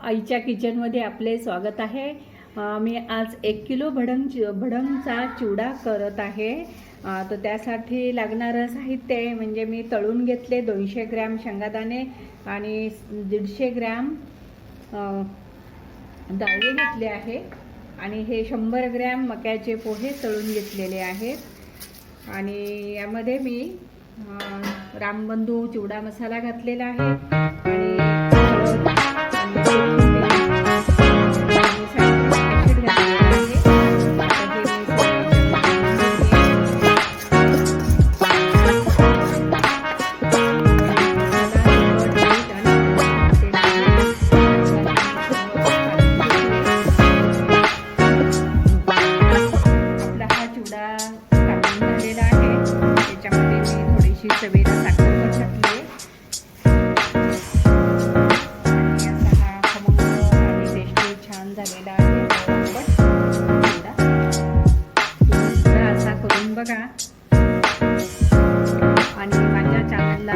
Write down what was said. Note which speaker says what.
Speaker 1: आईच्या किचनमध्ये आपले स्वागत आहे। मी आज 1 किलो भडंगचा चिवडा करत आहे। तर त्यासाठी लागणारं साहित्य म्हणजे मी तळून घेतले 200 ग्रॅम शेंगादाणे आणि 150 ग्रॅम डाळी घेतले आहे आणि हे 100 ग्रॅम मक्याचे पोहे तळून घेतलेले आहेत। आणि यामध्ये मी रामबंधू चिवडा मसाला घातलेला आहे चवीला साखर घातली आणि असा हा खमंग आणि टेस्टी छान झालेला आहे। असा करून बघा आणि माझ्या चॅनलला